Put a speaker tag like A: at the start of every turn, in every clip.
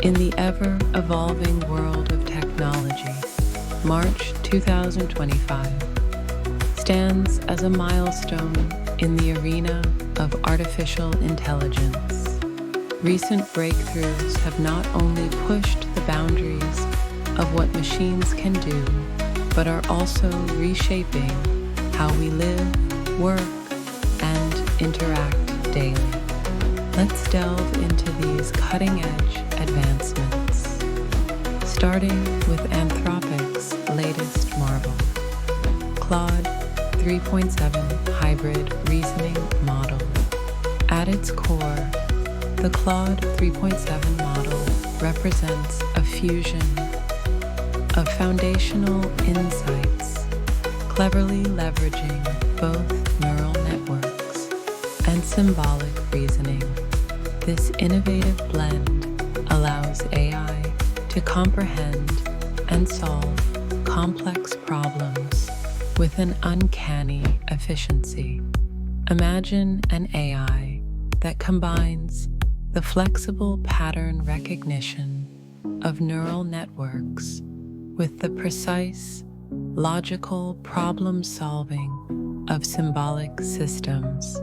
A: In the ever-evolving world of technology, March 2025 stands as a milestone in the arena of artificial intelligence. Recent breakthroughs have not only pushed the boundaries of what machines can do, but are also reshaping how we live, work, and interact daily. Let's delve into these cutting-edge advancements, starting with Anthropic's latest marvel, Claude 3.7 hybrid reasoning model. At its core, the Claude 3.7 model represents a fusion of foundational insights, cleverly leveraging both neural networks and symbolic reasoning. This innovative blend allows AI to comprehend and solve complex problems with an uncanny efficiency. Imagine an AI that combines the flexible pattern recognition of neural networks with the precise, logical problem-solving of symbolic systems.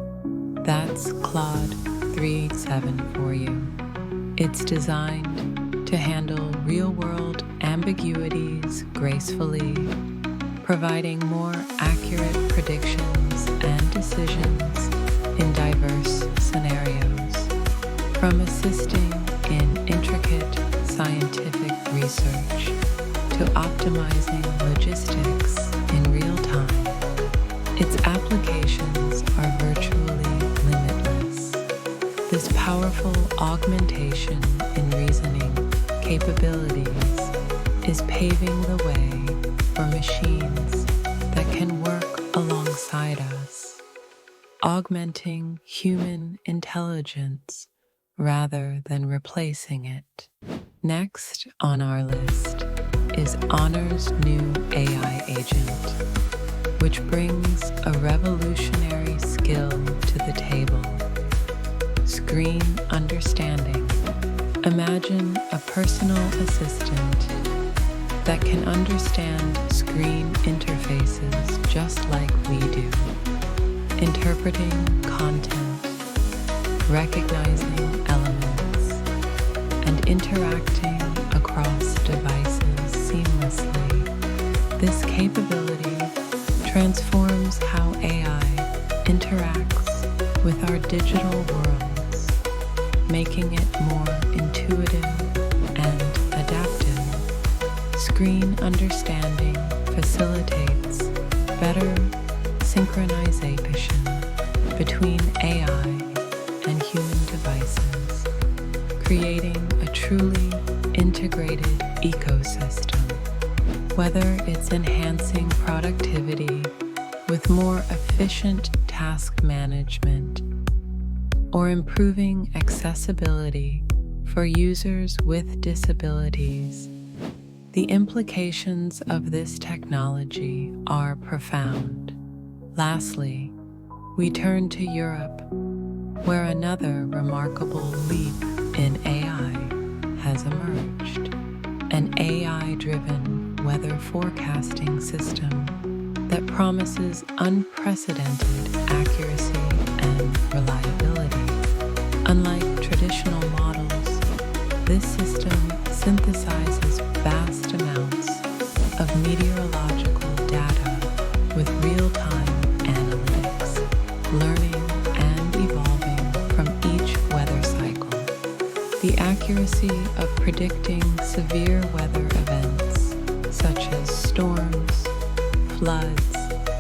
A: That's Claude 3.7 for you. It's designed to handle real-world ambiguities gracefully, providing more accurate predictions and decisions in diverse scenarios. From assisting in intricate scientific research to optimizing logistics in real time, its applications are virtually limitless. This powerful augmentation in reasoning capabilities is paving the way for machines that can work alongside us, augmenting human intelligence rather than replacing it. Next on our list is Honor's new AI agent, which brings a revolutionary skill to the table: screen understanding. Imagine a personal assistant that can understand screen interfaces just like we do, interpreting content, recognizing elements, and interacting across devices seamlessly. This capability transforms how AI interacts with our digital worlds, making it more intuitive and adaptive. Screen understanding facilitates better synchronization between AI and human devices, creating a truly integrated ecosystem. Whether it's enhancing productivity with more efficient task management or improving accessibility for users with disabilities, the implications of this technology are profound. Lastly, we turn to Europe, where another remarkable leap in AI has emerged: an AI-driven weather forecasting system that promises unprecedented accuracy and reliability. Unlike traditional models, this system synthesizes vast amounts of meteorological data with real-time analytics, learning and evolving from each weather cycle. The accuracy of predicting severe weather events such as storms, floods,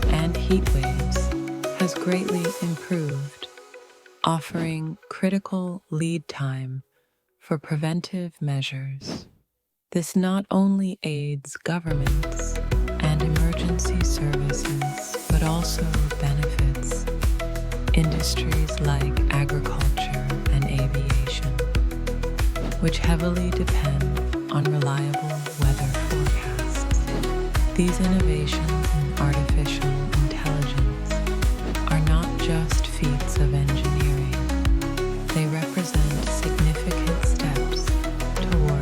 A: and heat waves has greatly improved, offering critical lead time for preventive measures. This not only aids governments and emergency services, but also benefits industries like agriculture and aviation, which heavily depend on reliable weather forecasts. These innovations in artificial intelligence are not just feats of engineering. They represent significant steps toward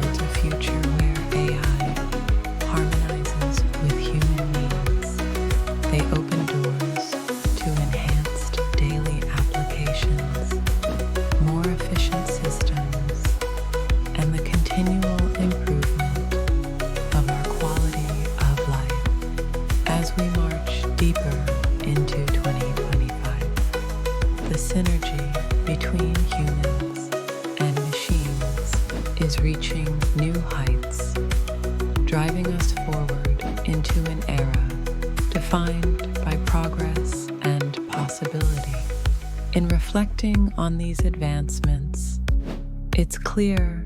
A: reaching new heights, driving us forward into an era defined by progress and possibility. In reflecting on these advancements, it's clear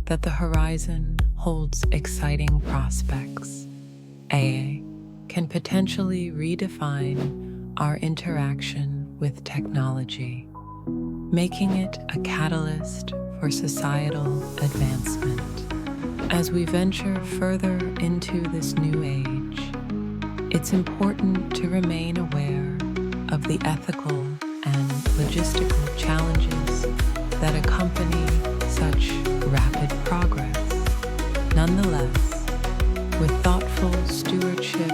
A: that the horizon holds exciting prospects. AI can potentially redefine our interaction with technology, making it a catalyst for societal advancement. As we venture further into this new age, it's important to remain aware of the ethical and logistical challenges that accompany such rapid progress. Nonetheless, with thoughtful stewardship,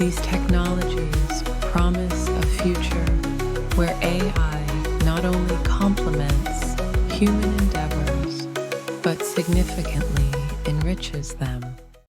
A: these technologies promise a future where AI not only complements human endeavors, but significantly enriches them.